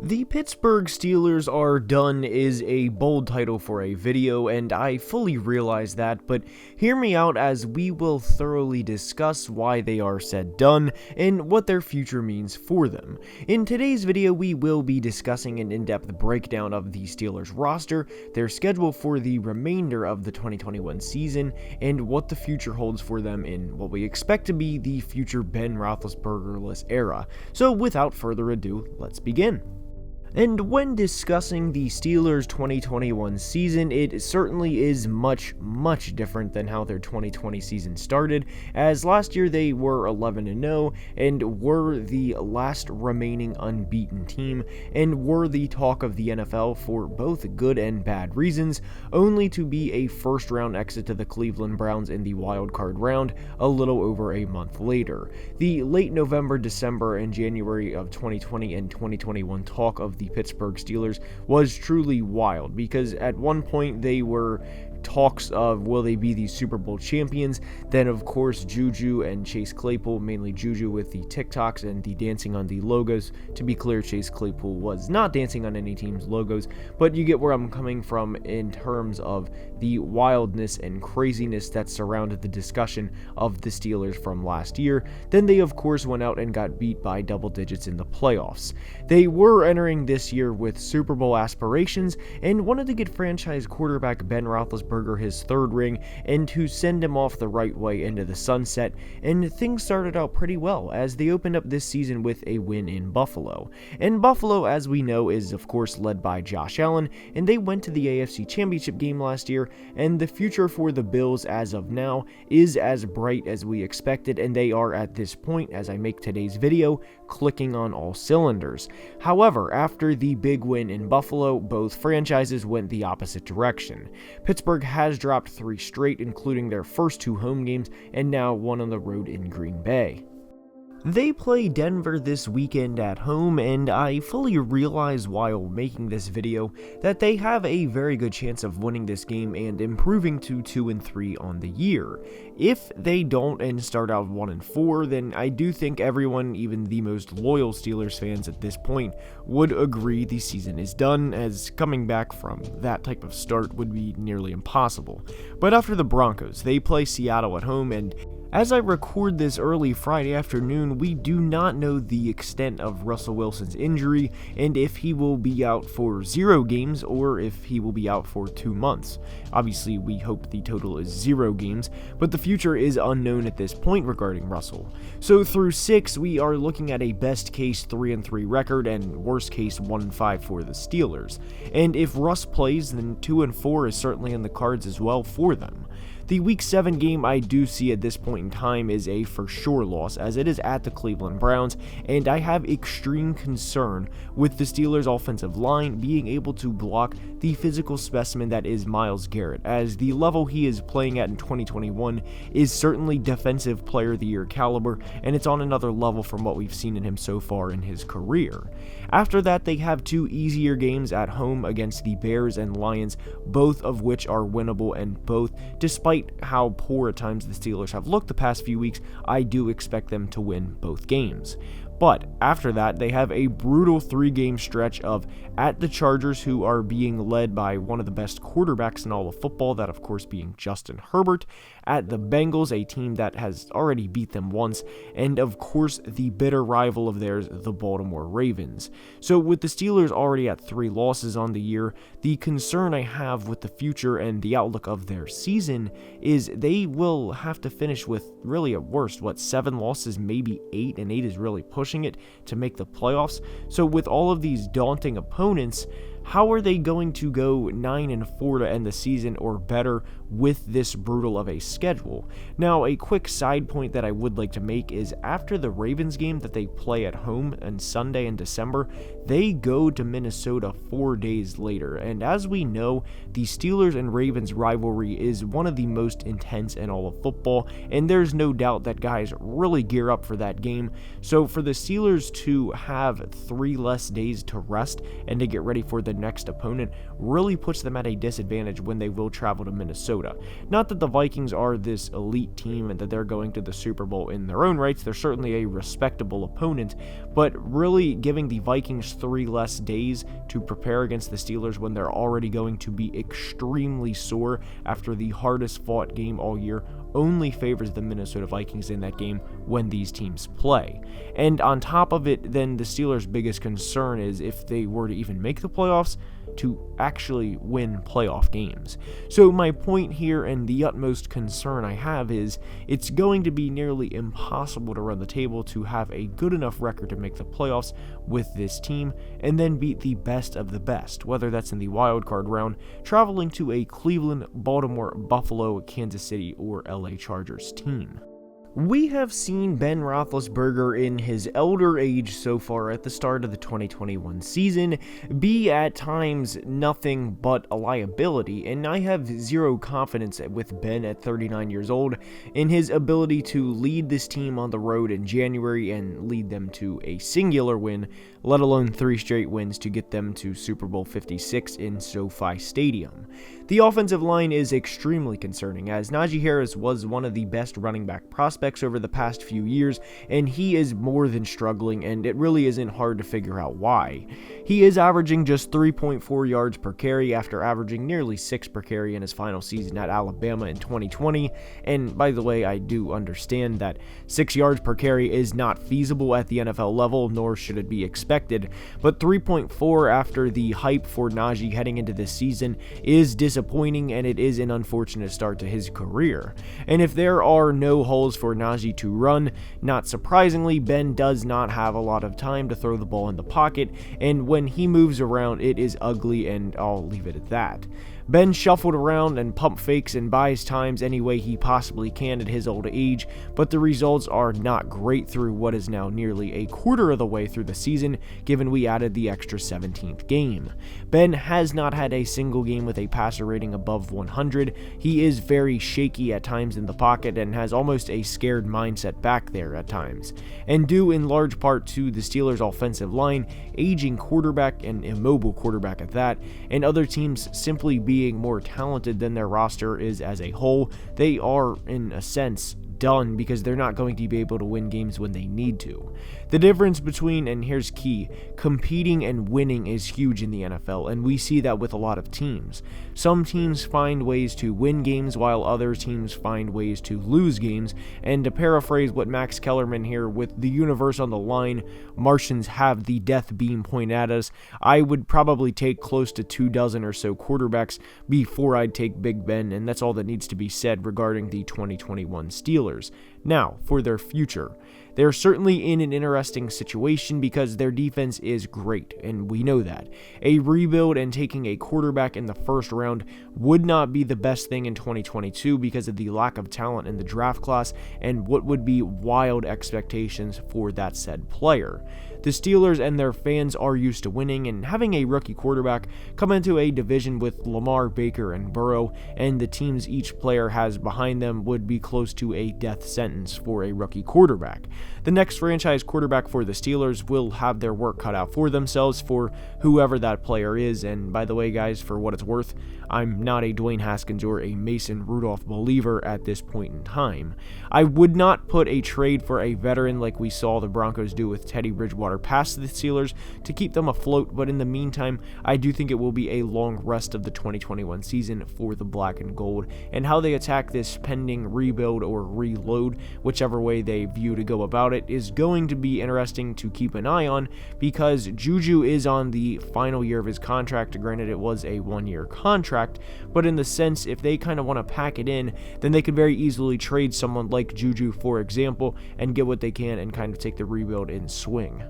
The Pittsburgh Steelers are done is a bold title for a video, and I fully realize that, but hear me out as we will thoroughly discuss why they are said done and what their future means for them. In today's video, we will be discussing an in-depth breakdown of the Steelers roster, their schedule for the remainder of the 2021 season, and what the future holds for them in what we expect to be the future Ben Roethlisberger-less era. So without further ado, let's begin. And when discussing the Steelers' 2021 season, it certainly is much different than how their 2020 season started, as last year they were 11-0 and were the last remaining unbeaten team and were the talk of the NFL for both good and bad reasons, only to be a first-round exit to the Cleveland Browns in the wildcard round a little over a month later. The late November, December, and January of 2020 and 2021 talk of the Pittsburgh Steelers was truly wild, because at one point they were talks of will they be the Super Bowl champions. Then of course Juju and Chase Claypool, mainly Juju with the TikToks and the dancing on the logos. To be clear, Chase Claypool was not dancing on any team's logos, but you get where I'm coming from in terms of the wildness and craziness that surrounded the discussion of the Steelers from last year. Then they of course went out and got beat by double digits in the playoffs. They were entering this year with Super Bowl aspirations and wanted to get franchise quarterback Ben Roethlisberger his third ring and to send him off the right way into the sunset, and things started out pretty well as they opened up this season with a win in Buffalo. And Buffalo, as we know, is of course led by Josh Allen, and they went to the AFC Championship game last year, and the future for the Bills as of now is as bright as we expected, and they are at this point, as I make today's video, clicking on all cylinders. However, after the big win in Buffalo, both franchises went the opposite direction. Pittsburgh has dropped 3 straight, including their first 2 home games, and now 1 on the road in Green Bay. They play Denver this weekend at home, and I fully realize while making this video that they have a very good chance of winning this game and improving to 2-3 on the year. If they don't and start out 1-4, then I do think everyone, even the most loyal Steelers fans at this point, would agree the season is done, as coming back from that type of start would be nearly impossible. But after the Broncos, they play Seattle at home, and as I record this early Friday afternoon, we do not know the extent of Russell Wilson's injury and if he will be out for 0 games or if he will be out for 2 months. Obviously, we hope the total is 0 games, but the future is unknown at this point regarding Russell. So through 6, we are looking at a best case 3-3 record and worst case 1-5 for the Steelers. And if Russ plays, then 2-4 is certainly in the cards as well for them. The Week 7 game I do see at this point in time is a for sure loss, as it is at the Cleveland Browns, and I have extreme concern with the Steelers' offensive line being able to block the physical specimen that is Myles Garrett, as the level he is playing at in 2021 is certainly Defensive Player of the Year caliber, and it's on another level from what we've seen in him so far in his career. After that, they have 2 easier games at home against the Bears and Lions, both of which are winnable, and both, despite how poor at times the Steelers have looked the past few weeks, I do expect them to win both games. But after that, they have a brutal 3-game stretch of at the Chargers, who are being led by one of the best quarterbacks in all of football, that of course being Justin Herbert, at the Bengals, a team that has already beat them once, and of course the bitter rival of theirs, the Baltimore Ravens. So with the Steelers already at 3 losses on the year, the concern I have with the future and the outlook of their season is they will have to finish with really at worst, 7 losses, maybe 8, and 8 is really pushing it to make the playoffs. So with all of these daunting opponents, how are they going to go 9-4 to end the season or better with this brutal of a schedule? Now, a quick side point that I would like to make is after the Ravens game that they play at home on Sunday in December, they go to Minnesota 4 days later. And as we know, the Steelers and Ravens rivalry is one of the most intense in all of football, and there's no doubt that guys really gear up for that game. So for the Steelers to have 3 less days to rest and to get ready for the the next opponent really puts them at a disadvantage when they will travel to Minnesota. Not that the Vikings are this elite team and that they're going to the Super Bowl in their own rights, they're certainly a respectable opponent, but really giving the Vikings 3 less days to prepare against the Steelers when they're already going to be extremely sore after the hardest fought game all year only favors the Minnesota Vikings in that game when these teams play. And on top of it, then the Steelers' biggest concern is if they were to even make the playoffs, to actually win playoff games. So my point here and the utmost concern I have is it's going to be nearly impossible to run the table to have a good enough record to make the playoffs with this team and then beat the best of the best, whether that's in the wild card round, traveling to a Cleveland, Baltimore, Buffalo, Kansas City, or LA Chargers team. We have seen Ben Roethlisberger in his elder age so far at the start of the 2021 season be at times nothing but a liability, and I have zero confidence with Ben at 39 years old in his ability to lead this team on the road in January and lead them to a singular win, let alone 3 straight wins to get them to Super Bowl 56 in SoFi Stadium. The offensive line is extremely concerning, as Najee Harris was one of the best running back prospects over the past few years, and he is more than struggling, and it really isn't hard to figure out why. He is averaging just 3.4 yards per carry after averaging nearly 6 per carry in his final season at Alabama in 2020, and by the way, I do understand that 6 yards per carry is not feasible at the NFL level, nor should it be expected, but 3.4 after the hype for Najee heading into this season is disappointing, and it is an unfortunate start to his career. And if there are no holes for Najee to run, not surprisingly, Ben does not have a lot of time to throw the ball in the pocket, and when he moves around, it is ugly, and I'll leave it at that. Ben shuffled around and pump fakes and buys times any way he possibly can at his old age, but the results are not great through what is now nearly a quarter of the way through the season, given we added the extra 17th game. Ben has not had a single game with a passer rating above 100. He is very shaky at times in the pocket and has almost a scared mindset back there at times, and due in large part to the Steelers' offensive line, aging quarterback and immobile quarterback at that, and other teams simply being more talented than their roster is as a whole, they are, in a sense, done because they're not going to be able to win games when they need to. The difference between, and here's key, competing and winning is huge in the NFL, and we see that with a lot of teams. Some teams find ways to win games while other teams find ways to lose games, and to paraphrase what Max Kellerman here, with the universe on the line, Martians have the death beam pointed at us, I would probably take close to 24 or so quarterbacks before I'd take Big Ben, and that's all that needs to be said regarding the 2021 Steelers. Now, for their future. They're certainly in an interesting situation because their defense is great, and we know that. A rebuild and taking a quarterback in the first round would not be the best thing in 2022 because of the lack of talent in the draft class and what would be wild expectations for that said player. The Steelers and their fans are used to winning, and having a rookie quarterback come into a division with Lamar, Baker, and Burrow, and the teams each player has behind them would be close to a death sentence for a rookie quarterback. The next franchise quarterback for the Steelers will have their work cut out for themselves for whoever that player is, and by the way, guys, for what it's worth, I'm not a Dwayne Haskins or a Mason Rudolph believer at this point in time. I would not put a trade for a veteran like we saw the Broncos do with Teddy Bridgewater past the Steelers to keep them afloat, but in the meantime, I do think it will be a long rest of the 2021 season for the black and gold, and how they attack this pending rebuild or reload, whichever way they view to go about it, is going to be interesting to keep an eye on because Juju is on the final year of his contract. Granted, it was a 1-year contract, but in the sense, if they kind of want to pack it in, then they could very easily trade someone like Juju, for example, and get what they can and kind of take the rebuild in swing.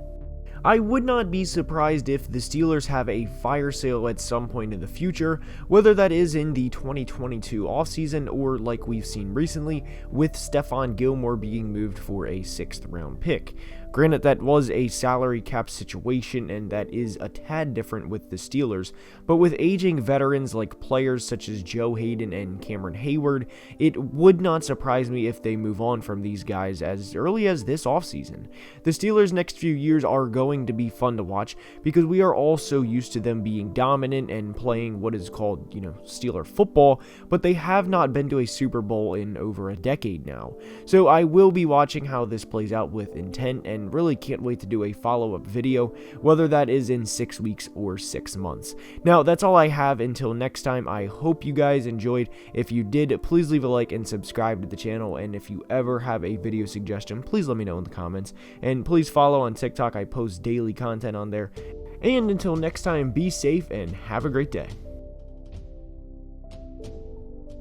I would not be surprised if the Steelers have a fire sale at some point in the future, whether that is in the 2022 offseason or like we've seen recently with Stephon Gilmore being moved for a 6th round pick. Granted, that was a salary cap situation, and that is a tad different with the Steelers, but with aging veterans like players such as Joe Hayden and Cameron Hayward, it would not surprise me if they move on from these guys as early as this offseason. The Steelers' next few years are going to be fun to watch because we are all so used to them being dominant and playing what is called, Steeler football, but they have not been to a Super Bowl in over a decade now. So I will be watching how this plays out with intent and really can't wait to do a follow-up video, whether that is in 6 weeks or 6 months. Now, that's all I have until next time. I hope you guys enjoyed. If you did, please leave a like and subscribe to the channel, and if you ever have a video suggestion, please let me know in the comments, and please follow on TikTok. I post daily content on there. And until next time, be safe and have a great day.